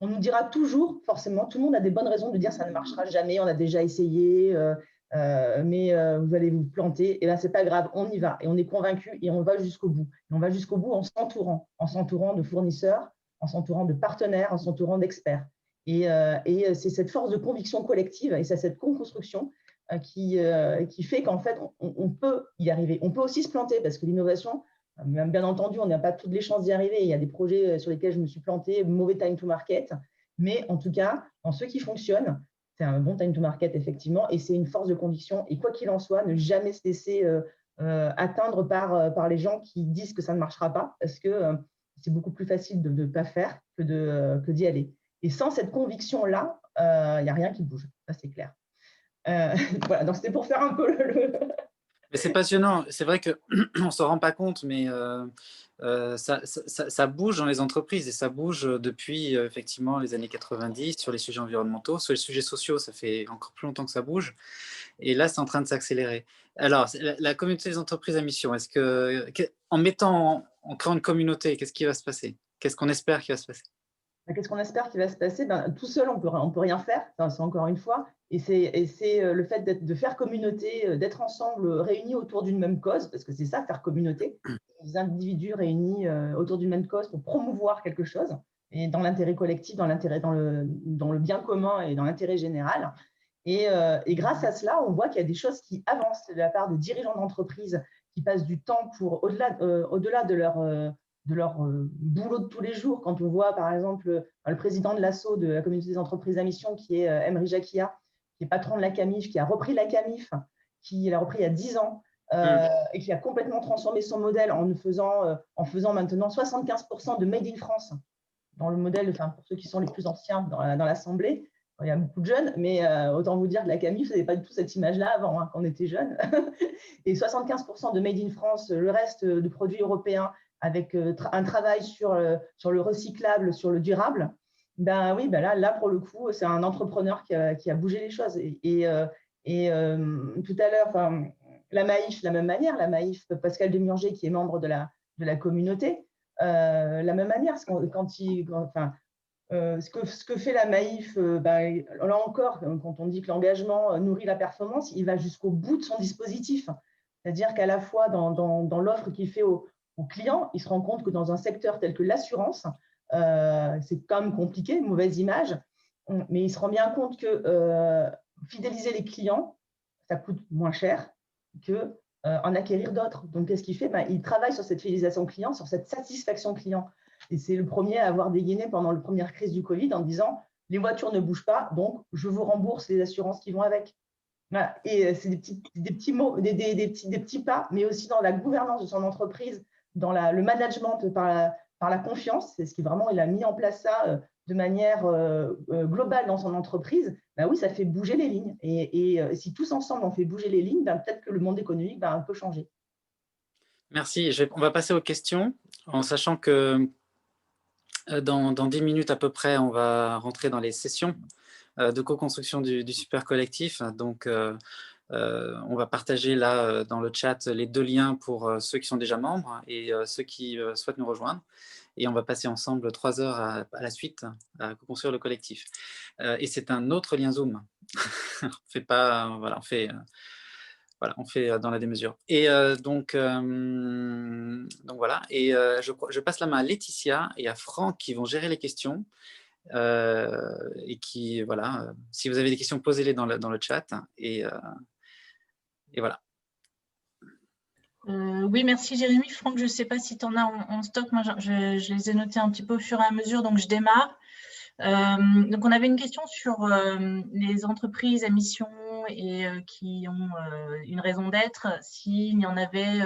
on nous dira toujours, forcément, tout le monde a des bonnes raisons de dire ça ne marchera jamais, on a déjà essayé, mais vous allez vous planter. Et bien, ce n'est pas grave, on y va. Et on est convaincu et on va jusqu'au bout. Et on va jusqu'au bout en s'entourant de fournisseurs, en s'entourant de partenaires, en s'entourant d'experts. Et c'est cette force de conviction collective et c'est cette co-construction qui fait qu'en fait, on peut y arriver. On peut aussi se planter parce que l'innovation, bien entendu, on n'a pas toutes les chances d'y arriver. Il y a des projets sur lesquels je me suis plantée, mauvais time to market. Mais en tout cas, dans ceux qui fonctionnent, c'est un bon time to market, effectivement, et c'est une force de conviction. Et quoi qu'il en soit, ne jamais se laisser atteindre par les gens qui disent que ça ne marchera pas parce que c'est beaucoup plus facile de ne pas faire que d'y aller. Et sans cette conviction-là, il n'y a rien qui bouge, ça c'est clair. Voilà, donc c'était pour faire un peu Mais c'est passionnant, c'est vrai qu'on ne s'en rend pas compte, mais ça bouge dans les entreprises et ça bouge depuis effectivement les années 90 sur les sujets environnementaux, sur les sujets sociaux, ça fait encore plus longtemps que ça bouge. Et là, c'est en train de s'accélérer. Alors, la communauté des entreprises à mission, en créant une communauté, qu'est-ce qui va se passer? Qu'est-ce qu'on espère qui va se passer? Qu'est-ce qu'on espère qu'il va se passer? Tout seul, on peut rien faire, c'est encore une fois. Et c'est le fait de faire communauté, d'être ensemble, réunis autour d'une même cause, parce que c'est ça, faire communauté. Des individus réunis autour d'une même cause pour promouvoir quelque chose, et dans l'intérêt collectif, dans le bien commun et dans l'intérêt général. Et grâce à cela, on voit qu'il y a des choses qui avancent de la part de dirigeants d'entreprise qui passent du temps au-delà de leur boulot de tous les jours. Quand on voit, par exemple, le président de l'ASSO, de la communauté des entreprises à mission, qui est Emery Jacquia, qui est patron de la CAMIF, qui a repris la CAMIF, qui l'a repris il y a 10 ans, et qui a complètement transformé son modèle en faisant maintenant 75% de Made in France dans le modèle, pour ceux qui sont les plus anciens dans l'Assemblée. Il y a beaucoup de jeunes, mais autant vous dire que la CAMIF, ce n'avait pas du tout cette image-là avant, quand on était jeunes. Et 75% de Made in France, le reste de produits européens, avec un travail sur le recyclable, sur le durable, là, pour le coup, c'est un entrepreneur qui a bougé les choses. Et tout à l'heure, La Maïf, de la même manière, la Maïf, Pascal Demurger, qui est membre de la communauté, la même manière, ce que fait la Maïf, là encore, quand on dit que l'engagement nourrit la performance, il va jusqu'au bout de son dispositif. C'est-à-dire qu'à la fois, dans l'offre qu'il fait aux clients, il se rend compte que dans un secteur tel que l'assurance, c'est quand même compliqué, une mauvaise image, mais il se rend bien compte que fidéliser les clients, ça coûte moins cher que en acquérir d'autres. Donc, qu'est-ce qu'il fait? Il travaille sur cette fidélisation client, sur cette satisfaction client. Et c'est le premier à avoir dégainé pendant la première crise du Covid en disant « les voitures ne bougent pas, donc je vous rembourse les assurances qui vont avec ». Voilà. Et c'est des petits pas, mais aussi dans la gouvernance de son entreprise, dans le management par la confiance. C'est ce qui vraiment, il a mis en place ça de manière globale dans son entreprise. Oui, ça fait bouger les lignes. Et si tous ensemble on fait bouger les lignes, peut-être que le monde économique va un peu changer. Merci. On va passer aux questions, en sachant que dans 10 minutes à peu près, on va rentrer dans les sessions de co-construction du super collectif. Donc, on va partager là dans le chat les 2 liens pour ceux qui sont déjà membres et ceux qui souhaitent nous rejoindre. Et on va passer ensemble 3 heures à la suite à co-construire le collectif. Et c'est un autre lien Zoom. On fait pas, voilà, on fait dans la démesure. Et donc voilà. Et je passe la main à Laetitia et à Franck qui vont gérer les questions. Et qui, voilà, si vous avez des questions, posez-les dans le chat. Et voilà. Oui, merci Jérémy. Franck, je ne sais pas si tu en as en stock. Moi, je les ai notés un petit peu au fur et à mesure, donc je démarre. Donc, on avait une question sur les entreprises à mission et qui ont une raison d'être, s'il y en avait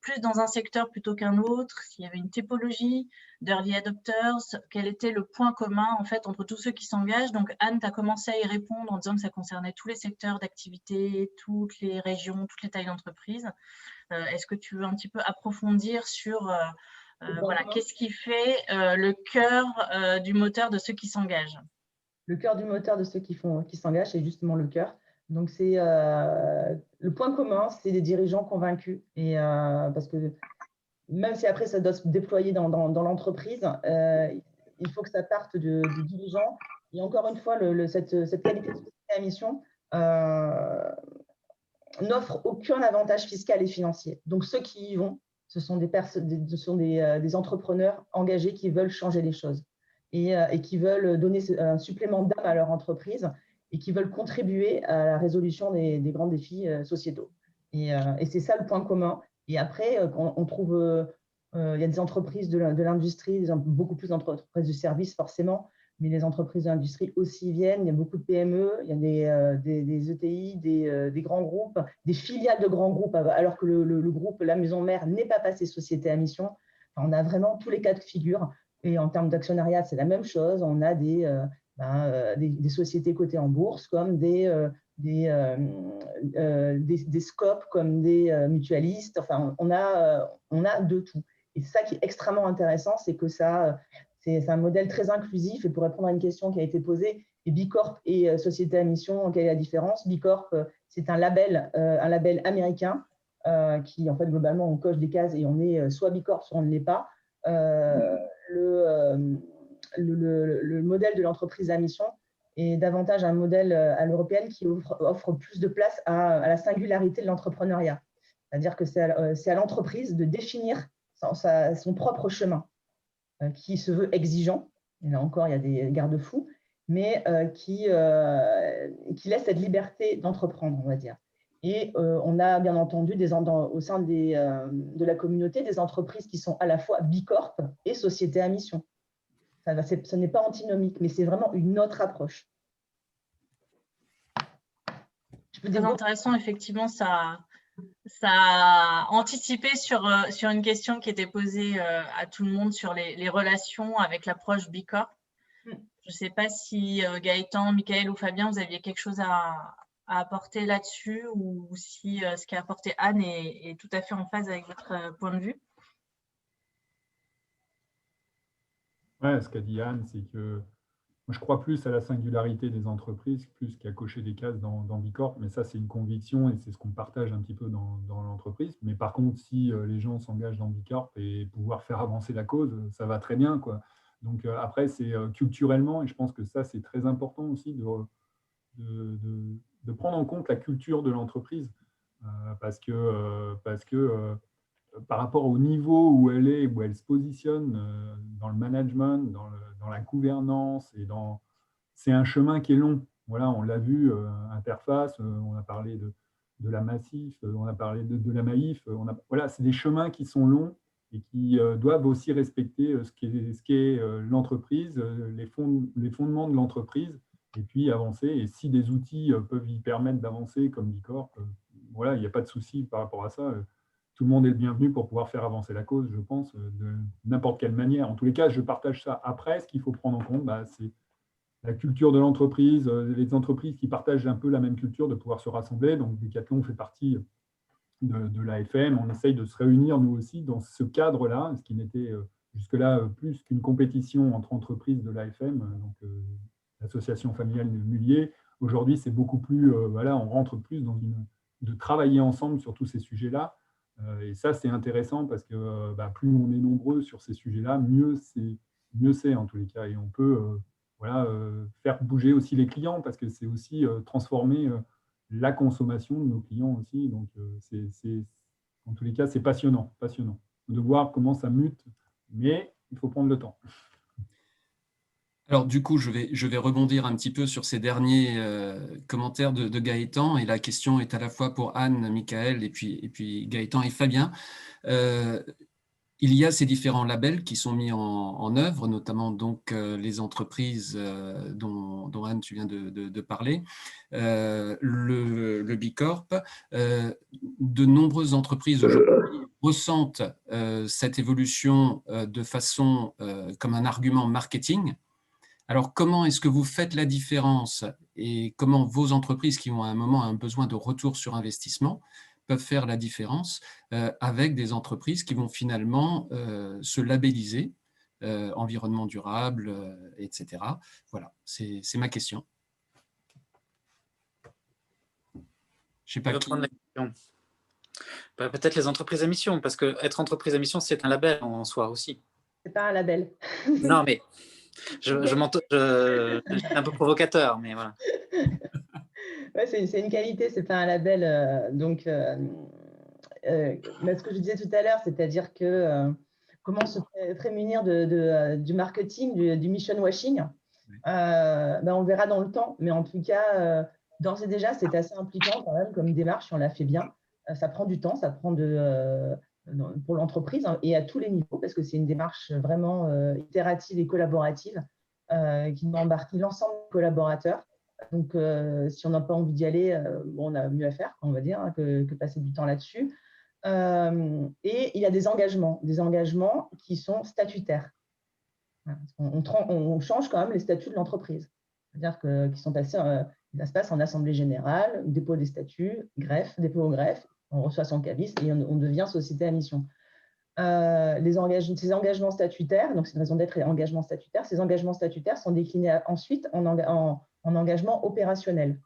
plus dans un secteur plutôt qu'un autre, s'il y avait une typologie d'early adopters, quel était le point commun en fait entre tous ceux qui s'engagent. Donc Anne, tu as commencé à y répondre en disant que ça concernait tous les secteurs d'activité, toutes les régions, toutes les tailles d'entreprise. Est-ce que tu veux un petit peu approfondir sur voilà, qu'est-ce qui fait le cœur du moteur de ceux qui s'engagent? Le cœur du moteur de ceux qui s'engagent, c'est justement le cœur. Donc, c'est le point commun, c'est des dirigeants convaincus. Et parce que même si après ça doit se déployer dans l'entreprise, il faut que ça parte du dirigeant. Et encore une fois, cette qualité de société à mission n'offre aucun avantage fiscal et financier. Donc, ceux qui y vont, ce sont des entrepreneurs engagés qui veulent changer les choses et qui veulent donner un supplément d'âme à leur entreprise et qui veulent contribuer à la résolution des grands défis sociétaux. Et c'est ça le point commun. Et après, on trouve, il y a des entreprises de l'industrie, beaucoup plus d'entreprises du service forcément, mais les entreprises de l'industrie aussi viennent. Il y a beaucoup de PME, il y a des ETI, des grands groupes, des filiales de grands groupes, alors que le groupe, la maison mère, n'est pas passé société à mission. Enfin, on a vraiment tous les cas de figure. Et en termes d'actionnariat, c'est la même chose. On a des sociétés cotées en bourse, comme des scopes, comme des mutualistes. Enfin, on a de tout. Et ça qui est extrêmement intéressant, c'est que c'est un modèle très inclusif. Et pour répondre à une question qui a été posée, et Bicorp et société à mission, quelle est la différence? Bicorp, c'est un label américain qui, en fait, globalement, on coche des cases et on est soit Bicorp, soit on ne l'est pas. Le modèle de l'entreprise à mission est davantage un modèle à l'européenne qui offre plus de place à la singularité de l'entrepreneuriat. C'est-à-dire que c'est à l'entreprise de définir son propre chemin, qui se veut exigeant. Et là encore, il y a des garde-fous, mais qui laisse cette liberté d'entreprendre, on va dire. Et on a bien entendu au sein de la communauté des entreprises qui sont à la fois Bicorp et société à mission. Ce n'est pas antinomique, mais c'est vraiment une autre approche. Très intéressant, effectivement, ça a anticipé sur une question qui était posée à tout le monde sur les relations avec l'approche Bicorp. Je ne sais pas si Gaëtan, Michael ou Fabien, vous aviez quelque chose à apporter là-dessus ou si ce qu'a apporté Anne est tout à fait en phase avec votre point de vue. Ouais, ce qu'a dit Anne, c'est que Moi, je crois plus à la singularité des entreprises, plus qu'à cocher des cases dans Bicorp, mais ça, c'est une conviction et c'est ce qu'on partage un petit peu dans l'entreprise. Mais par contre, si les gens s'engagent dans Bicorp et pouvoir faire avancer la cause, ça va très bien, quoi. Donc après, c'est culturellement, et je pense que ça, c'est très important aussi de prendre en compte la culture de l'entreprise, parce que par rapport au niveau où elle est, où elle se positionne dans le management, dans la gouvernance, c'est un chemin qui est long. Voilà, on l'a vu, interface, on a parlé de la Massif, on a parlé de la Maïf. Voilà, c'est des chemins qui sont longs et qui doivent aussi respecter ce qu'est l'entreprise, les fondements de l'entreprise, et puis avancer. Et si des outils peuvent y permettre d'avancer, comme Bicorp, voilà, il n'y a pas de souci par rapport à ça. Tout le monde est le bienvenu pour pouvoir faire avancer la cause, je pense, de n'importe quelle manière. En tous les cas, je partage ça. Après, ce qu'il faut prendre en compte, c'est la culture de l'entreprise, les entreprises qui partagent un peu la même culture, de pouvoir se rassembler. Donc, Decathlon fait partie de l'AFM. On essaye de se réunir, nous aussi, dans ce cadre-là, ce qui n'était jusque-là plus qu'une compétition entre entreprises de l'AFM, donc l'association familiale Mullier. Aujourd'hui, c'est beaucoup plus, voilà, on rentre plus dans de travailler ensemble sur tous ces sujets-là. Et ça, c'est intéressant parce que plus on est nombreux sur ces sujets-là, mieux c'est en tous les cas. Et on peut voilà, faire bouger aussi les clients parce que c'est aussi transformer la consommation de nos clients aussi. Donc, en tous les cas, c'est passionnant de voir comment ça mute, mais il faut prendre le temps. Alors du coup, je vais rebondir un petit peu sur ces derniers commentaires de Gaëtan, et la question est à la fois pour Anne, Michael et puis Gaëtan et Fabien. Il y a ces différents labels qui sont mis en œuvre, notamment donc les entreprises dont Anne, tu viens de parler, le Bicorp. De nombreuses entreprises aujourd'hui ressentent cette évolution de façon comme un argument marketing. Alors, comment est-ce que vous faites la différence et comment vos entreprises qui ont à un moment un besoin de retour sur investissement peuvent faire la différence avec des entreprises qui vont finalement se labelliser environnement durable, etc. Voilà, c'est ma question. Je sais pas qui... prendre la question. Peut-être les entreprises à mission, parce que être entreprise à mission, c'est un label en soi aussi. C'est pas un label. Non, mais je suis un peu provocateur, mais voilà. Ouais, c'est une qualité, c'est pas un label. Ce que je disais tout à l'heure, c'est-à-dire que comment se prémunir du marketing, du mission washing, on le verra dans le temps, mais en tout cas, d'ores et déjà, c'est assez impliquant quand même comme démarche, si on la fait bien. Ça prend du temps, ça prend pour l'entreprise et à tous les niveaux, parce que c'est une démarche vraiment itérative et collaborative qui doit embarquer l'ensemble des collaborateurs. Donc, si on n'a pas envie d'y aller, on a mieux à faire, on va dire, que passer du temps là-dessus. Et il y a des engagements qui sont statutaires. On change quand même les statuts de l'entreprise. C'est-à-dire qu'ils sont passés, ça se passe en assemblée générale, dépôt des statuts, dépôt au greffe, on reçoit son cabis et on devient société à mission. Ces engagements statutaires, donc c'est une raison d'être et engagement statutaire, ces engagements statutaires sont déclinés ensuite en engagement opérationnel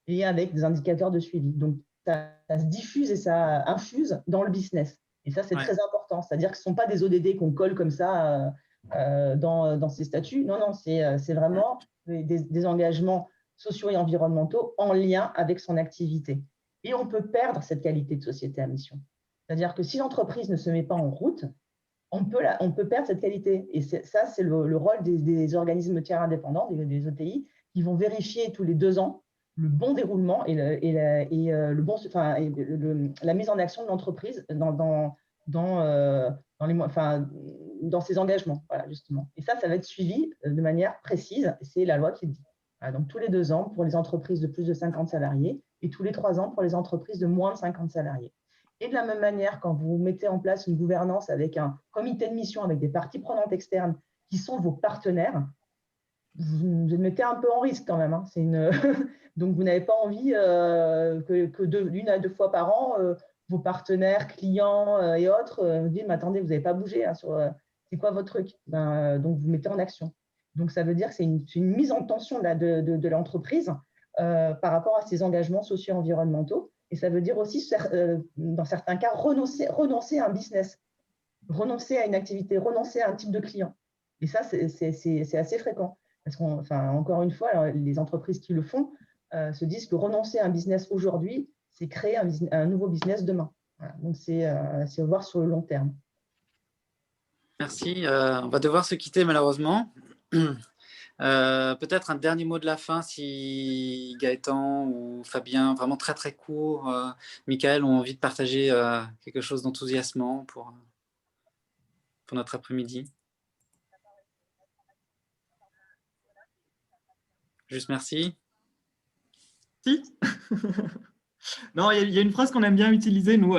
et avec des indicateurs de suivi. Donc, ça se diffuse et ça infuse dans le business. Et ça, c'est très important. C'est-à-dire que ce ne sont pas des ODD qu'on colle comme ça dans ces statuts. Non, c'est vraiment des engagements sociaux et environnementaux en lien avec son activité. Et on peut perdre cette qualité de société à mission. C'est-à-dire que si l'entreprise ne se met pas en route, on peut perdre cette qualité. Et ça, c'est le rôle des organismes tiers indépendants, des ETI, qui vont vérifier tous les 2 ans le bon déroulement et la mise en action de l'entreprise dans ses engagements, voilà, justement. Et ça va être suivi de manière précise. C'est la loi qui le dit. Voilà, donc, tous les 2 ans pour les entreprises de plus de 50 salariés et tous les 3 ans pour les entreprises de moins de 50 salariés. Et de la même manière, quand vous mettez en place une gouvernance avec un comité de mission, avec des parties prenantes externes qui sont vos partenaires, vous mettez un peu en risque quand même. Donc, vous n'avez pas envie que d'1 à 2 fois par an, vos partenaires, clients et autres vous disent « Mais attendez, vous n'avez pas bougé, c'est quoi votre truc ?» Donc, vous mettez en action. Donc, ça veut dire que c'est une mise en tension de l'entreprise par rapport à ses engagements socio-environnementaux. Et ça veut dire aussi, dans certains cas, renoncer à un business, renoncer à une activité, renoncer à un type de client. Et ça, c'est assez fréquent. Parce encore une fois, les entreprises qui le font se disent que renoncer à un business aujourd'hui, c'est créer un nouveau business demain. Voilà. Donc, c'est voir sur le long terme. Merci. On va devoir se quitter malheureusement. Peut-être un dernier mot de la fin si Gaëtan ou Fabien, vraiment très très court, Michael, ont envie de partager quelque chose d'enthousiasmant pour notre après-midi. Juste merci. Si. Non, il y a une phrase qu'on aime bien utiliser, nous.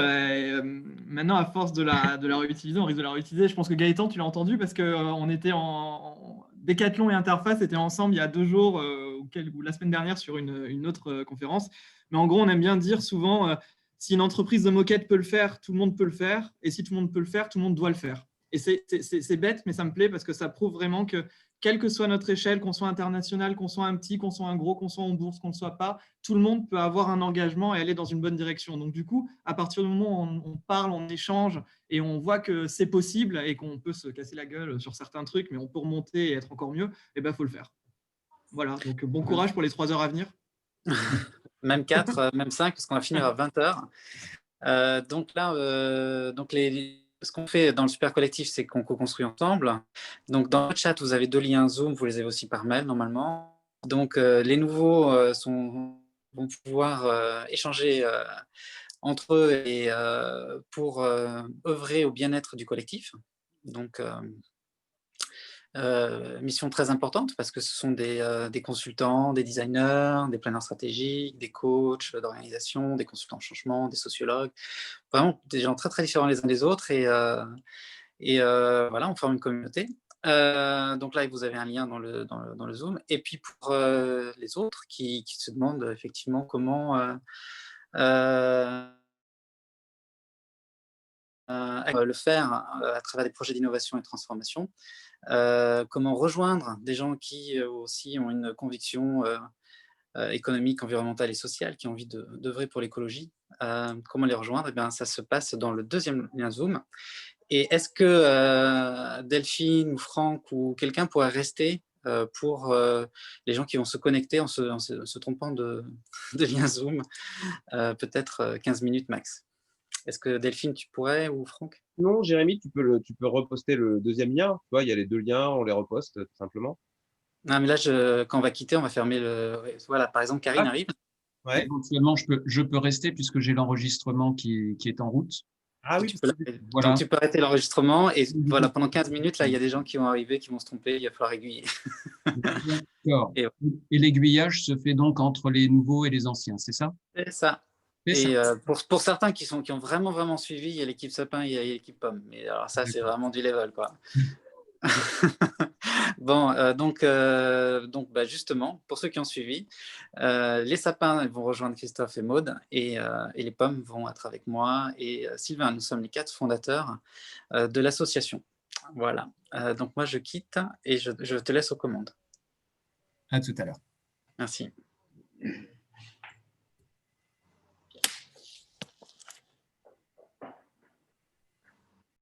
Maintenant, à force de la réutiliser, on risque de la réutiliser. Je pense que Gaëtan, tu l'as entendu parce qu'on était en Décathlon et Interface étaient ensemble il y a 2 jours ou la semaine dernière sur une autre conférence. Mais en gros, on aime bien dire souvent, si une entreprise de moquette peut le faire, tout le monde peut le faire. Et si tout le monde peut le faire, tout le monde doit le faire. Et c'est bête, mais ça me plaît parce que ça prouve vraiment que, quelle que soit notre échelle, qu'on soit international, qu'on soit un petit, qu'on soit un gros, qu'on soit en bourse, qu'on ne soit pas, tout le monde peut avoir un engagement et aller dans une bonne direction. Donc du coup, à partir du moment où on parle, on échange et on voit que c'est possible et qu'on peut se casser la gueule sur certains trucs, mais on peut remonter et être encore mieux, eh ben, faut le faire. Voilà, donc bon courage pour les 3 heures à venir. Même 4, même 5, parce qu'on va finir à 20 heures. Donc là, ce qu'on fait dans le super collectif, c'est qu'on co-construit ensemble. Donc dans le chat, vous avez 2 liens Zoom, vous les avez aussi par mail normalement. Donc les nouveaux vont pouvoir échanger entre eux et pour œuvrer au bien-être du collectif. Donc mission très importante parce que ce sont des consultants, des designers, des planeurs stratégiques, des coachs d'organisation, des consultants en changement, des sociologues, vraiment des gens très très différents les uns des autres et voilà, on forme une communauté. Donc là, vous avez un lien dans le Zoom. Et puis pour les autres qui se demandent effectivement comment le faire à travers des projets d'innovation et de transformation, comment rejoindre des gens qui aussi ont une conviction économique, environnementale et sociale, qui ont envie d'œuvrer pour l'écologie. Comment les rejoindre? Eh bien, ça se passe dans le 2e lien Zoom. Et est-ce que Delphine ou Franck ou quelqu'un pourrait rester pour les gens qui vont se connecter en se trompant de lien Zoom, peut-être 15 minutes max? Est-ce que Delphine, tu pourrais, ou Franck? Non, Jérémy, tu peux reposter le 2e lien. Tu vois, il y a les 2 liens, on les reposte tout simplement. Non, mais là, quand on va quitter, on va fermer le… Voilà, par exemple, Karine arrive. Ouais. Éventuellement, je peux rester puisque j'ai l'enregistrement qui est en route. Ah oui, voilà. Donc tu peux arrêter l'enregistrement et voilà, pendant 15 minutes, là, il y a des gens qui vont arriver, qui vont se tromper, il va falloir aiguiller. D'accord. Et l'aiguillage se fait donc entre les nouveaux et les anciens, c'est ça? C'est ça. Et pour certains qui ont vraiment suivi, il y a l'équipe sapin, il y a l'équipe pomme. Mais alors ça, c'est vraiment du level, quoi. Bon, donc justement, pour ceux qui ont suivi, les sapins vont rejoindre Christophe et Maude et les pommes vont être avec moi et Sylvain. Nous sommes les 4 fondateurs de l'association. Voilà. Donc moi, je quitte et je te laisse aux commandes. À tout à l'heure. Merci.